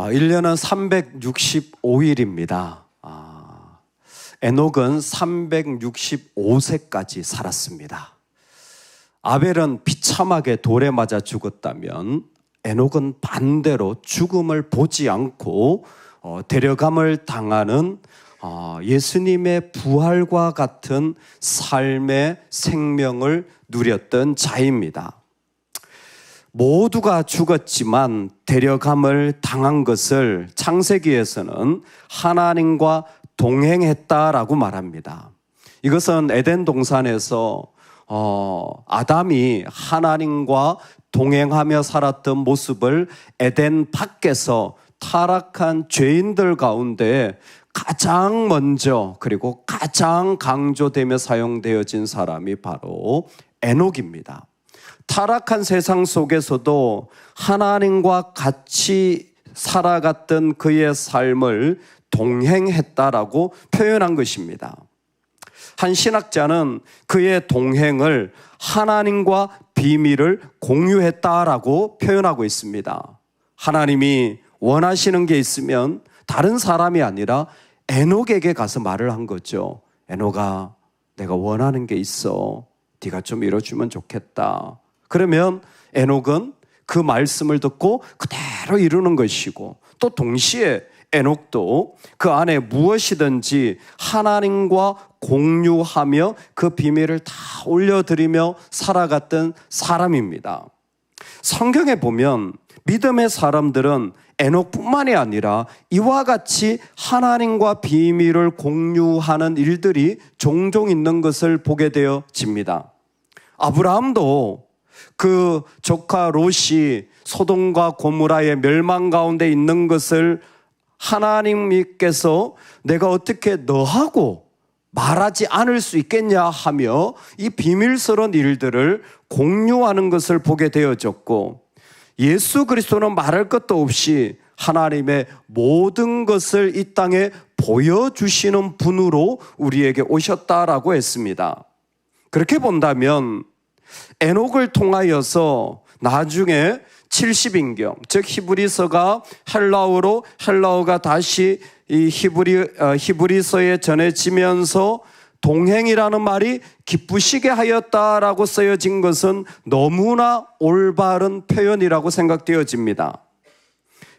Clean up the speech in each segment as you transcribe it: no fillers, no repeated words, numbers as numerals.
1년은 365일입니다. 에녹은 365세까지 살았습니다. 아벨은 비참하게 돌에 맞아 죽었다면 에녹은 반대로 죽음을 보지 않고 데려감을 당하는 예수님의 부활과 같은 삶의 생명을 누렸던 자입니다. 모두가 죽었지만 데려감을 당한 것을 창세기에서는 하나님과 동행했다라고 말합니다. 이것은 에덴 동산에서 아담이 하나님과 동행하며 살았던 모습을 에덴 밖에서 타락한 죄인들 가운데 가장 먼저 그리고 가장 강조되며 사용되어진 사람이 바로 에녹입니다. 타락한 세상 속에서도 하나님과 같이 살아갔던 그의 삶을 동행했다라고 표현한 것입니다. 한 신학자는 그의 동행을 하나님과 비밀을 공유했다라고 표현하고 있습니다. 하나님이 원하시는 게 있으면 다른 사람이 아니라 에녹에게 가서 말을 한 거죠. 에녹아, 내가 원하는 게 있어. 네가 좀 이뤄주면 좋겠다. 그러면 에녹은 그 말씀을 듣고 그대로 이루는 것이고, 또 동시에 에녹도 그 안에 무엇이든지 하나님과 공유하며 그 비밀을 다 올려드리며 살아갔던 사람입니다. 성경에 보면 믿음의 사람들은 에녹뿐만이 아니라 이와 같이 하나님과 비밀을 공유하는 일들이 종종 있는 것을 보게 되어집니다. 아브라함도 그 조카 롯이 소돔과 고모라의 멸망 가운데 있는 것을 하나님께서 내가 어떻게 너하고 말하지 않을 수 있겠냐 하며 이 비밀스러운 일들을 공유하는 것을 보게 되어졌고, 예수 그리스도는 말할 것도 없이 하나님의 모든 것을 이 땅에 보여주시는 분으로 우리에게 오셨다라고 했습니다. 그렇게 본다면 에녹을 통하여서 나중에 70인경, 즉 히브리서가 헬라어로, 헬라어가 다시 이 히브리서에 전해지면서 동행이라는 말이 기쁘시게 하였다라고 쓰여진 것은 너무나 올바른 표현이라고 생각되어집니다.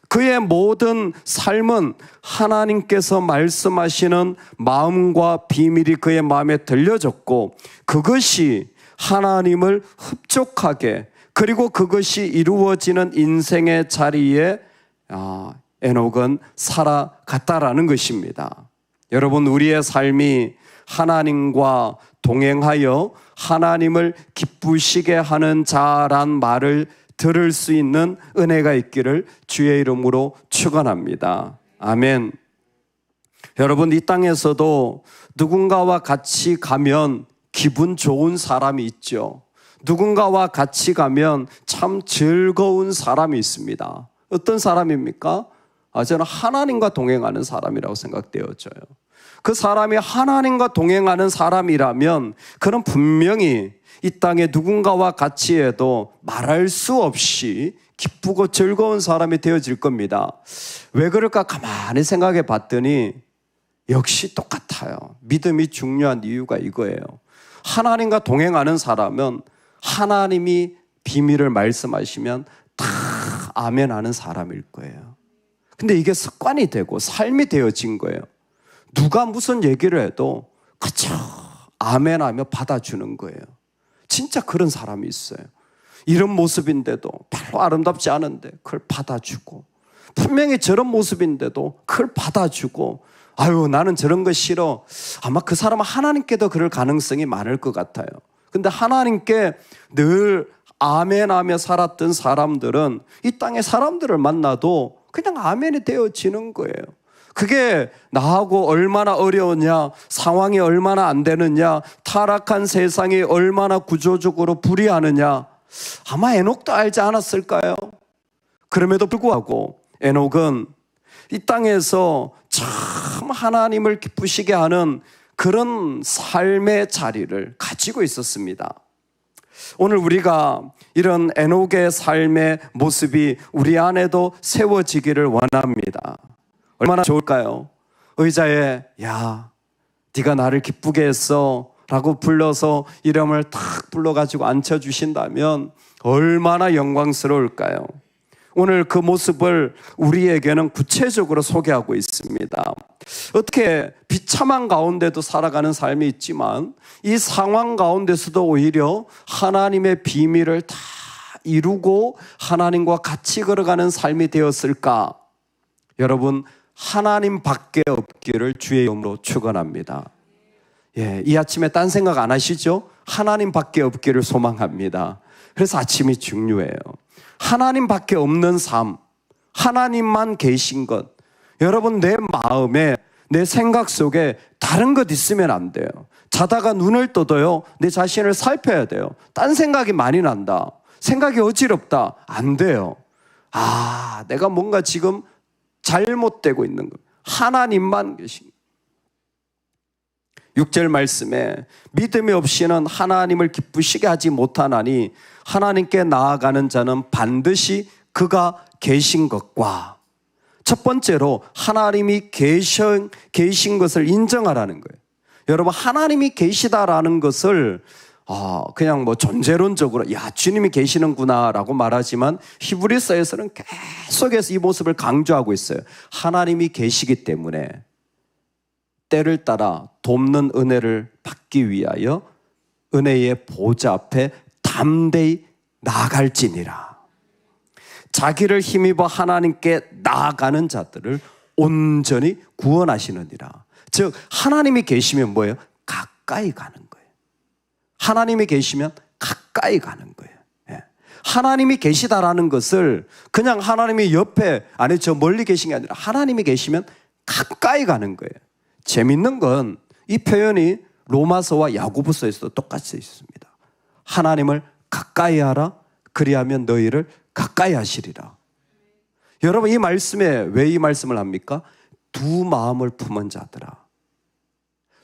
그의 모든 삶은 하나님께서 말씀하시는 마음과 비밀이 그의 마음에 들려졌고, 그것이 하나님을 흡족하게, 그리고 그것이 이루어지는 인생의 자리에 에녹은 살아갔다라는 것입니다. 여러분, 우리의 삶이 하나님과 동행하여 하나님을 기쁘시게 하는 자란 말을 들을 수 있는 은혜가 있기를 주의 이름으로 축원합니다. 아멘. 여러분, 이 땅에서도 누군가와 같이 가면 기분 좋은 사람이 있죠. 누군가와 같이 가면 참 즐거운 사람이 있습니다. 어떤 사람입니까? 저는 하나님과 동행하는 사람이라고 생각되어져요. 그 사람이 하나님과 동행하는 사람이라면 그는 분명히 이 땅에 누군가와 같이 해도 말할 수 없이 기쁘고 즐거운 사람이 되어질 겁니다. 왜 그럴까 가만히 생각해 봤더니 역시 똑같아요. 믿음이 중요한 이유가 이거예요. 하나님과 동행하는 사람은 하나님이 비밀을 말씀하시면 다 아멘 하는 사람일 거예요. 근데 이게 습관이 되고 삶이 되어진 거예요. 누가 무슨 얘기를 해도 그쵸 아멘 하며 받아주는 거예요. 진짜 그런 사람이 있어요. 이런 모습인데도 별로 아름답지 않은데 그걸 받아주고, 분명히 저런 모습인데도 그걸 받아주고, 아유 나는 저런 거 싫어. 아마 그 사람은 하나님께도 그럴 가능성이 많을 것 같아요. 근데 하나님께 늘 아멘하며 살았던 사람들은 이 땅의 사람들을 만나도 그냥 아멘이 되어지는 거예요. 그게 나하고 얼마나 어려우냐, 상황이 얼마나 안 되느냐, 타락한 세상이 얼마나 구조적으로 불이하느냐, 아마 에녹도 알지 않았을까요? 그럼에도 불구하고 에녹은 이 땅에서 참 하나님을 기쁘시게 하는 그런 삶의 자리를 가지고 있었습니다. 오늘 우리가 이런 에녹의 삶의 모습이 우리 안에도 세워지기를 원합니다. 얼마나 좋을까요? 의자에 야, 네가 나를 기쁘게 했어 라고 불러서 이름을 탁 불러가지고 앉혀주신다면 얼마나 영광스러울까요? 오늘 그 모습을 우리에게는 구체적으로 소개하고 있습니다. 어떻게 비참한 가운데도 살아가는 삶이 있지만 이 상황 가운데서도 오히려 하나님의 비밀을 다 이루고 하나님과 같이 걸어가는 삶이 되었을까? 여러분, 하나님 밖에 없기를 주의 이름으로 축원합니다. 이 아침에 딴 생각 안 하시죠? 하나님 밖에 없기를 소망합니다. 그래서 아침이 중요해요. 하나님 밖에 없는 삶, 하나님만 계신 것. 여러분, 내 마음에, 내 생각 속에 다른 것 있으면 안 돼요. 자다가 눈을 떠도요, 내 자신을 살펴야 돼요. 딴 생각이 많이 난다. 생각이 어지럽다. 안 돼요. 내가 뭔가 지금 잘못되고 있는 것. 하나님만 계신 것. 6절 말씀에 믿음이 없이는 하나님을 기쁘시게 하지 못하나니 하나님께 나아가는 자는 반드시 그가 계신 것과, 첫 번째로 하나님이 계신 것을 인정하라는 거예요. 여러분, 하나님이 계시다라는 것을 그냥 존재론적으로 주님이 계시는구나 라고 말하지만 히브리서에서는 계속해서 이 모습을 강조하고 있어요. 하나님이 계시기 때문에 때를 따라 돕는 은혜를 받기 위하여 은혜의 보좌 앞에 담대히 나아갈지니라. 자기를 힘입어 하나님께 나아가는 자들을 온전히 구원하시느니라. 즉 하나님이 계시면 뭐예요? 가까이 가는 거예요. 하나님이 계시면 가까이 가는 거예요. 하나님이 계시다라는 것을 그냥 하나님이 옆에, 아니 저 멀리 계신 게 아니라 하나님이 계시면 가까이 가는 거예요. 재밌는 건 이 표현이 로마서와 야고보서에서도 똑같이 있습니다. 하나님을 가까이 하라, 그리하면 너희를 가까이 하시리라. 여러분, 이 말씀에 왜 이 말씀을 합니까? 두 마음을 품은 자들아,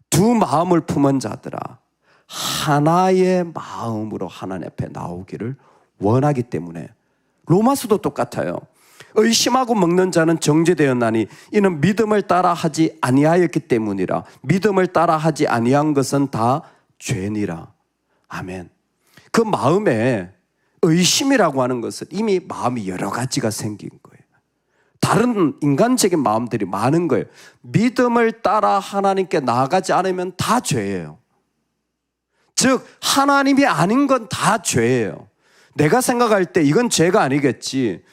두 마음을 품은 자들아, 하나의 마음으로 하나님 앞에 나오기를 원하기 때문에. 로마서도 똑같아요. 의심하고 먹는 자는 정죄되었나니 이는 믿음을 따라 하지 아니하였기 때문이라. 믿음을 따라 하지 아니한 것은 다 죄니라. 아멘. 그 마음에 의심이라고 하는 것은 이미 마음이 여러 가지가 생긴 거예요. 다른 인간적인 마음들이 많은 거예요. 믿음을 따라 하나님께 나아가지 않으면 다 죄예요. 즉 하나님이 아닌 건 다 죄예요. 내가 생각할 때 이건 죄가 아니겠지.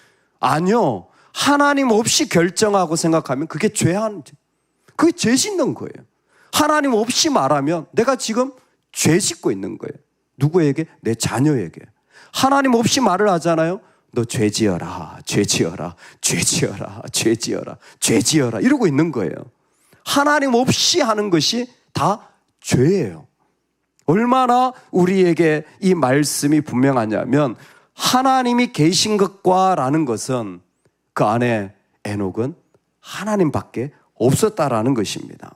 아니요. 하나님 없이 결정하고 생각하면 그게 그게 죄 짓는 거예요. 하나님 없이 말하면 내가 지금 죄 짓고 있는 거예요. 누구에게? 내 자녀에게. 하나님 없이 말을 하잖아요. 너 죄 지어라, 죄 지어라, 죄 지어라, 죄 지어라, 죄 지어라 이러고 있는 거예요. 하나님 없이 하는 것이 다 죄예요. 얼마나 우리에게 이 말씀이 분명하냐면 하나님이 계신 것과 라는 것은 그 안에 에녹은 하나님밖에 없었다라는 것입니다.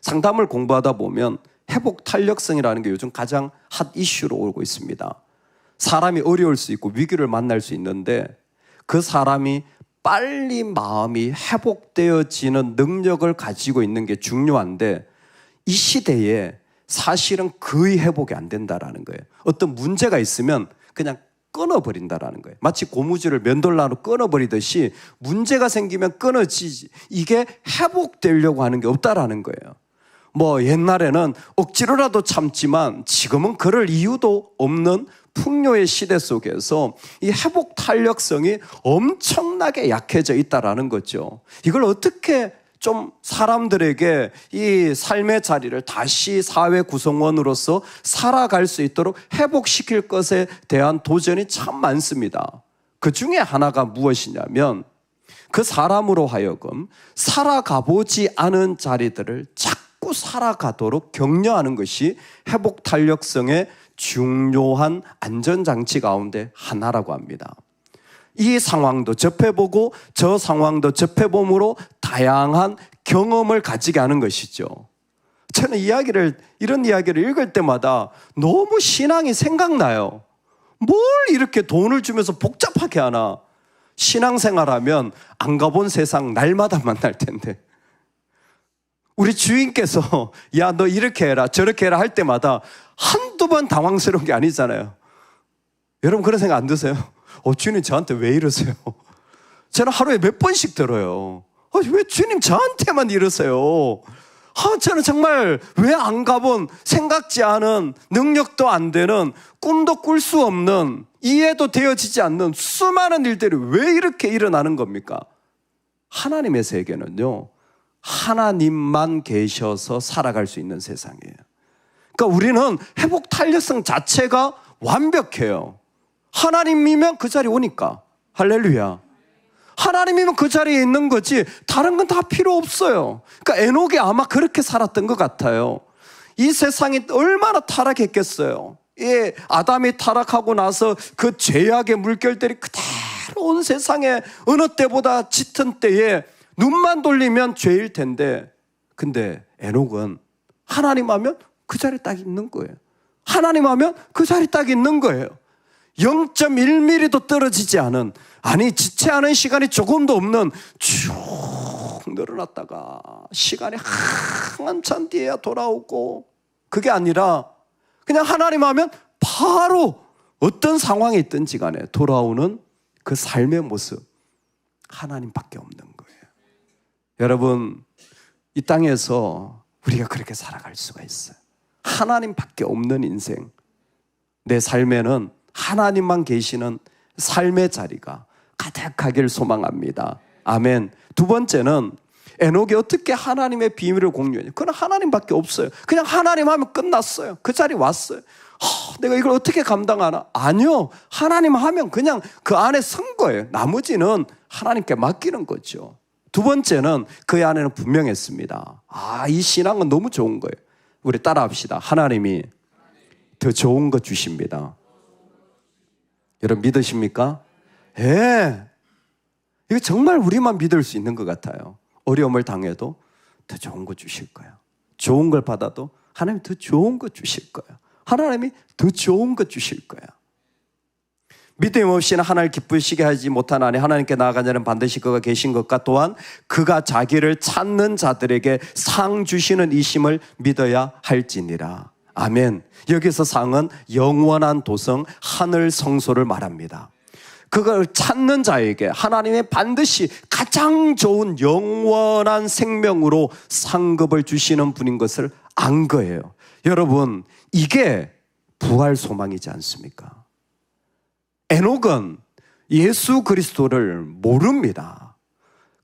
상담을 공부하다 보면 회복 탄력성이라는 게 요즘 가장 핫 이슈로 오고 있습니다. 사람이 어려울 수 있고 위기를 만날 수 있는데 그 사람이 빨리 마음이 회복되어지는 능력을 가지고 있는 게 중요한데 이 시대에 사실은 거의 회복이 안 된다라는 거예요. 어떤 문제가 있으면 그냥 끊어버린다라는 거예요. 마치 고무줄을 면돌나루 끊어버리듯이 문제가 생기면 끊어지지, 이게 회복되려고 하는 게 없다라는 거예요. 옛날에는 억지로라도 참지만 지금은 그럴 이유도 없는 풍요의 시대 속에서 이 회복 탄력성이 엄청나게 약해져 있다라는 거죠. 이걸 어떻게 좀 사람들에게 이 삶의 자리를 다시 사회 구성원으로서 살아갈 수 있도록 회복시킬 것에 대한 도전이 참 많습니다. 그 중에 하나가 무엇이냐면 그 사람으로 하여금 살아가보지 않은 자리들을 자꾸 살아가도록 격려하는 것이 회복 탄력성의 중요한 안전장치 가운데 하나라고 합니다. 이 상황도 접해보고 저 상황도 접해봄으로 다양한 경험을 가지게 하는 것이죠. 저는 이런 이야기를 읽을 때마다 너무 신앙이 생각나요. 뭘 이렇게 돈을 주면서 복잡하게 하나? 신앙생활하면 안 가본 세상 날마다 만날 텐데. 우리 주인께서 야, 너 이렇게 해라 저렇게 해라 할 때마다 한두 번 당황스러운 게 아니잖아요. 여러분 그런 생각 안 드세요? 주님 저한테 왜 이러세요? 저는 하루에 몇 번씩 들어요. 왜 주님 저한테만 이러세요? 저는 정말 왜 안 가본, 생각지 않은, 능력도 안 되는, 꿈도 꿀 수 없는, 이해도 되어지지 않는 수많은 일들이 왜 이렇게 일어나는 겁니까? 하나님의 세계는요, 하나님만 계셔서 살아갈 수 있는 세상이에요. 그러니까 우리는 회복 탄력성 자체가 완벽해요. 하나님이면 그 자리에 오니까. 할렐루야. 하나님이면 그 자리에 있는 거지 다른 건 다 필요 없어요. 그러니까 에녹이 아마 그렇게 살았던 것 같아요. 이 세상이 얼마나 타락했겠어요. 예, 아담이 타락하고 나서 그 죄악의 물결들이 그대로 온 세상에 어느 때보다 짙은 때에 눈만 돌리면 죄일 텐데, 근데 에녹은 하나님 하면 그 자리에 딱 있는 거예요. 하나님 하면 그 자리에 딱 있는 거예요. 0.1mm도 떨어지지 않은, 아니 지체하는 시간이 조금도 없는 쭉 늘어났다가 시간이 한참 뒤에야 돌아오고, 그게 아니라 그냥 하나님 하면 바로 어떤 상황에 있든지 간에 돌아오는 그 삶의 모습, 하나님밖에 없는 거예요. 여러분, 이 땅에서 우리가 그렇게 살아갈 수가 있어요. 하나님밖에 없는 인생, 내 삶에는 하나님만 계시는 삶의 자리가 가득하길 소망합니다. 아멘. 두 번째는 에녹이 어떻게 하나님의 비밀을 공유했냐. 그건 하나님밖에 없어요. 그냥 하나님 하면 끝났어요. 그 자리 왔어요. 내가 이걸 어떻게 감당하나? 아니요. 하나님 하면 그냥 그 안에 선 거예요. 나머지는 하나님께 맡기는 거죠. 두 번째는 그의 안에는 분명했습니다. 이 신앙은 너무 좋은 거예요. 우리 따라합시다. 하나님이 더 좋은 거 주십니다. 여러분 믿으십니까? 예. 이거 정말 우리만 믿을 수 있는 것 같아요. 어려움을 당해도 더 좋은 거 주실 거예요. 좋은 걸 받아도 하나님 더 좋은 거 주실 거예요. 하나님이 더 좋은 거 주실 거예요. 믿음 없이는 하나님을 기쁘시게 하지 못하나니 하나님께 나아간 자는 반드시 그가 계신 것과 또한 그가 자기를 찾는 자들에게 상 주시는 이심을 믿어야 할지니라. 아멘. 여기서 상은 영원한 도성 하늘 성소를 말합니다. 그걸 찾는 자에게 하나님의 반드시 가장 좋은 영원한 생명으로 상급을 주시는 분인 것을 안 거예요. 여러분, 이게 부활 소망이지 않습니까? 에녹은 예수 그리스도를 모릅니다.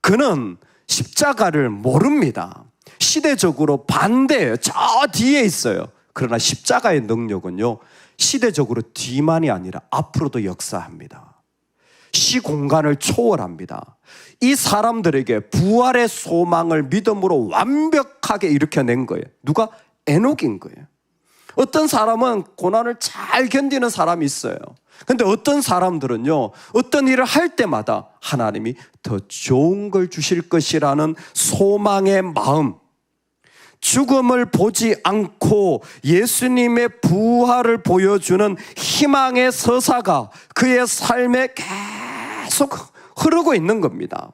그는 십자가를 모릅니다. 시대적으로 반대예요. 저 뒤에 있어요. 그러나 십자가의 능력은요, 시대적으로 뒤만이 아니라 앞으로도 역사합니다. 시공간을 초월합니다. 이 사람들에게 부활의 소망을 믿음으로 완벽하게 일으켜낸 거예요. 누가? 에녹인 거예요. 어떤 사람은 고난을 잘 견디는 사람이 있어요. 근데 어떤 사람들은요, 어떤 일을 할 때마다 하나님이 더 좋은 걸 주실 것이라는 소망의 마음, 죽음을 보지 않고 예수님의 부활을 보여주는 희망의 서사가 그의 삶에 계속 흐르고 있는 겁니다.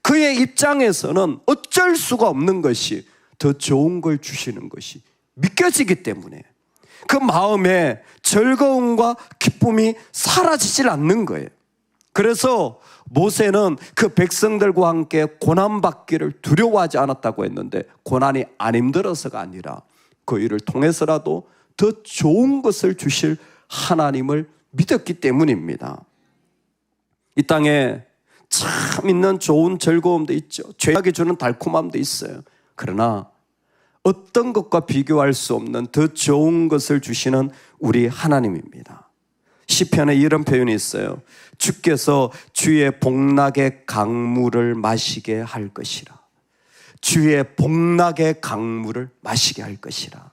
그의 입장에서는 어쩔 수가 없는 것이 더 좋은 걸 주시는 것이 믿겨지기 때문에 그 마음에 즐거움과 기쁨이 사라지질 않는 거예요. 그래서 모세는 그 백성들과 함께 고난받기를 두려워하지 않았다고 했는데, 고난이 안 힘들어서가 아니라 그 일을 통해서라도 더 좋은 것을 주실 하나님을 믿었기 때문입니다. 이 땅에 참 있는 좋은 즐거움도 있죠. 죄악이 주는 달콤함도 있어요. 그러나 어떤 것과 비교할 수 없는 더 좋은 것을 주시는 우리 하나님입니다. 시편에 이런 표현이 있어요. 주께서 주의 복락의 강물을 마시게 할 것이라. 주의 복락의 강물을 마시게 할 것이라.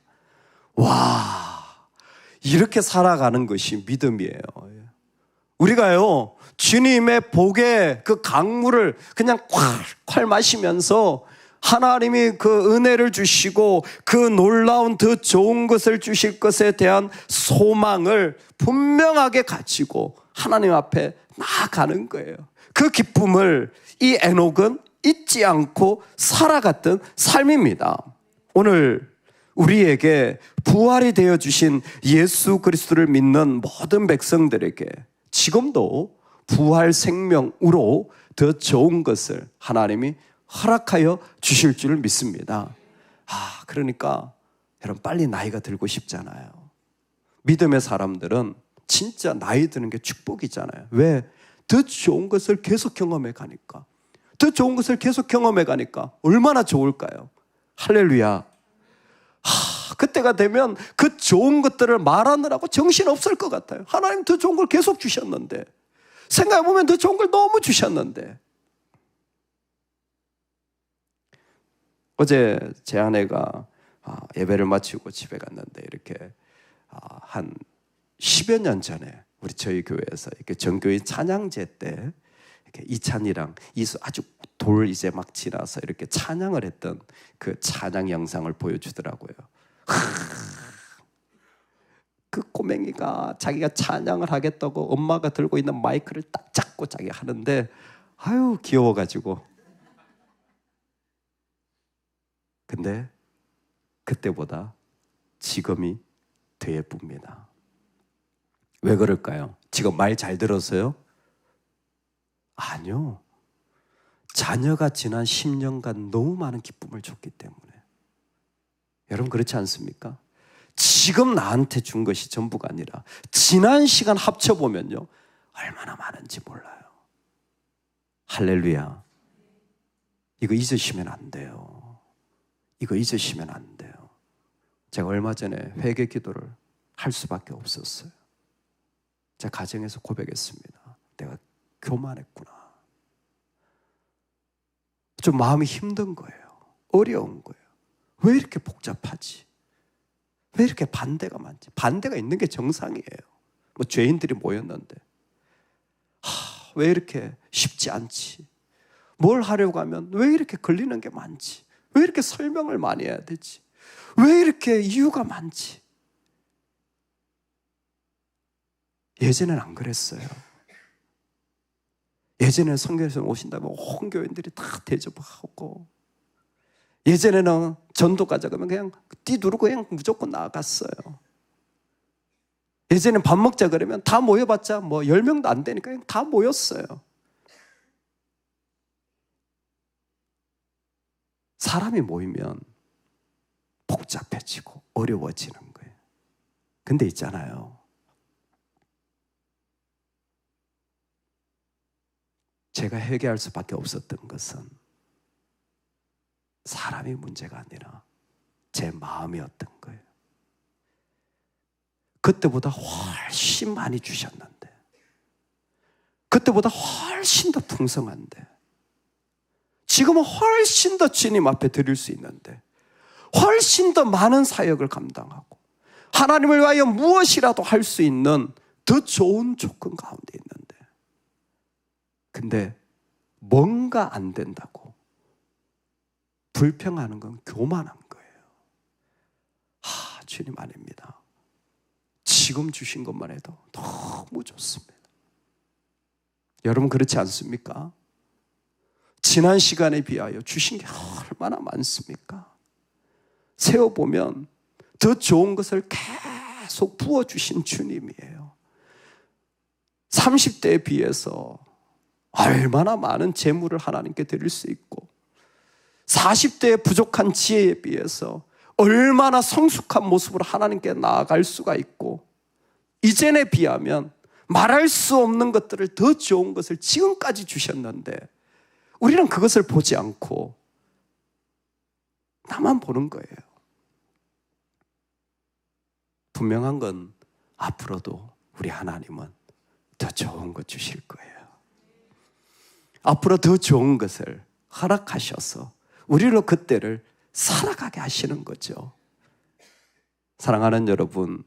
와, 이렇게 살아가는 것이 믿음이에요. 우리가요, 주님의 복의 그 강물을 그냥 콸콸 마시면서 하나님이 그 은혜를 주시고 그 놀라운 더 좋은 것을 주실 것에 대한 소망을 분명하게 가지고 하나님 앞에 나아가는 거예요. 그 기쁨을 이 에녹은 잊지 않고 살아갔던 삶입니다. 오늘 우리에게 부활이 되어 주신 예수 그리스도를 믿는 모든 백성들에게 지금도 부활 생명으로 더 좋은 것을 하나님이 허락하여 주실 줄 믿습니다. 그러니까 여러분 빨리 나이가 들고 싶잖아요. 믿음의 사람들은 진짜 나이 드는 게 축복이잖아요. 왜? 더 좋은 것을 계속 경험해 가니까. 더 좋은 것을 계속 경험해 가니까 얼마나 좋을까요? 할렐루야. 그때가 되면 그 좋은 것들을 말하느라고 정신없을 것 같아요. 하나님 더 좋은 걸 계속 주셨는데, 생각해보면 더 좋은 걸 너무 주셨는데. 어제 제 아내가 예배를 마치고 집에 갔는데 이렇게 한 10여 년 전에 우리 저희 교회에서 이렇게 전교회 찬양제 때 이렇게 이찬이랑 이수 아주 돌 이제 막 지나서 이렇게 찬양을 했던 그 찬양 영상을 보여주더라고요. 그 꼬맹이가 자기가 찬양을 하겠다고 엄마가 들고 있는 마이크를 딱 잡고 자기가 하는데 아유 귀여워가지고. 근데 그때보다 지금이 더 예쁩니다. 왜 그럴까요? 지금 말 잘 들었어요? 아니요. 자녀가 지난 10년간 너무 많은 기쁨을 줬기 때문에. 여러분 그렇지 않습니까? 지금 나한테 준 것이 전부가 아니라 지난 시간 합쳐보면요 얼마나 많은지 몰라요. 할렐루야. 이거 잊으시면 안 돼요. 이거 잊으시면 안 돼요. 제가 얼마 전에 회개 기도를 할 수밖에 없었어요. 제가 가정에서 고백했습니다. 내가 교만했구나. 좀 마음이 힘든 거예요. 어려운 거예요. 왜 이렇게 복잡하지? 왜 이렇게 반대가 많지? 반대가 있는 게 정상이에요. 뭐 죄인들이 모였는데 왜 이렇게 쉽지 않지? 뭘 하려고 하면 왜 이렇게 걸리는 게 많지? 왜 이렇게 설명을 많이 해야 되지? 왜 이렇게 이유가 많지? 예전엔 안 그랬어요. 예전에는 성경에서 오신다면 온 교인들이 다 대접하고, 예전에는 전도 가자 그러면 그냥 띠두르고 그냥 무조건 나갔어요. 예전에는 밥 먹자 그러면 다 모여봤자 뭐 10명도 안 되니까 그냥 다 모였어요. 사람이 모이면 복잡해지고 어려워지는 거예요. 근데 있잖아요. 제가 회개할 수밖에 없었던 것은 사람이 문제가 아니라 제 마음이었던 거예요. 그때보다 훨씬 많이 주셨는데, 그때보다 훨씬 더 풍성한데, 지금은 훨씬 더 주님 앞에 드릴 수 있는데, 훨씬 더 많은 사역을 감당하고 하나님을 위하여 무엇이라도 할 수 있는 더 좋은 조건 가운데 있는데, 근데 뭔가 안 된다고 불평하는 건 교만한 거예요. 주님 아닙니다. 지금 주신 것만 해도 너무 좋습니다. 여러분 그렇지 않습니까? 지난 시간에 비하여 주신 게 얼마나 많습니까? 세어보면 더 좋은 것을 계속 부어주신 주님이에요. 30대에 비해서 얼마나 많은 재물을 하나님께 드릴 수 있고, 40대의 부족한 지혜에 비해서 얼마나 성숙한 모습으로 하나님께 나아갈 수가 있고, 이전에 비하면 말할 수 없는 것들을 더 좋은 것을 지금까지 주셨는데 우리는 그것을 보지 않고 나만 보는 거예요. 분명한 건 앞으로도 우리 하나님은 더 좋은 것 주실 거예요. 앞으로 더 좋은 것을 허락하셔서 우리로 그때를 살아가게 하시는 거죠. 사랑하는 여러분,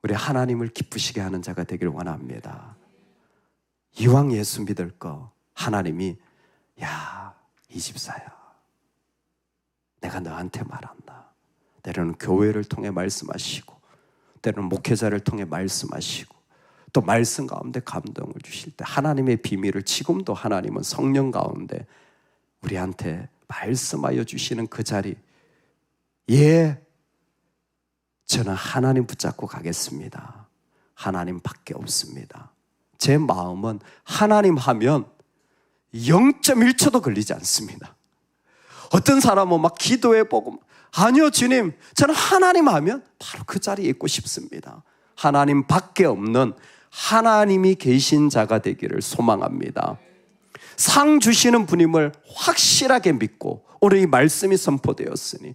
우리 하나님을 기쁘시게 하는 자가 되길 원합니다. 이왕 예수 믿을 거 하나님이 야, 이 집사야, 내가 너한테 말한다. 때로는 교회를 통해 말씀하시고, 때로는 목회자를 통해 말씀하시고, 또 말씀 가운데 감동을 주실 때 하나님의 비밀을 지금도 하나님은 성령 가운데 우리한테 말씀하여 주시는 그 자리, 예, 저는 하나님 붙잡고 가겠습니다. 하나님밖에 없습니다. 제 마음은 하나님 하면 0.1초도 걸리지 않습니다. 어떤 사람은 막 기도해보고, 아니요 주님, 저는 하나님 하면 바로 그 자리에 있고 싶습니다. 하나님밖에 없는 하나님이 계신 자가 되기를 소망합니다. 상 주시는 분임을 확실하게 믿고 오늘 이 말씀이 선포되었으니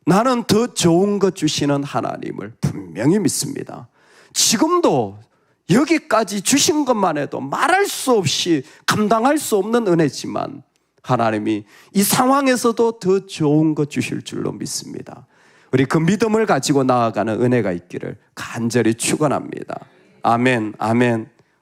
나는 더 좋은 것 주시는 하나님을 분명히 믿습니다. 지금도 여기까지 주신 것만 해도 말할 수 없이 감당할 수 없는 은혜지만 하나님이 이 상황에서도 더 좋은 것 주실 줄로 믿습니다. 우리 그 믿음을 가지고 나아가는 은혜가 있기를 간절히 축원합니다. 아멘, 아멘.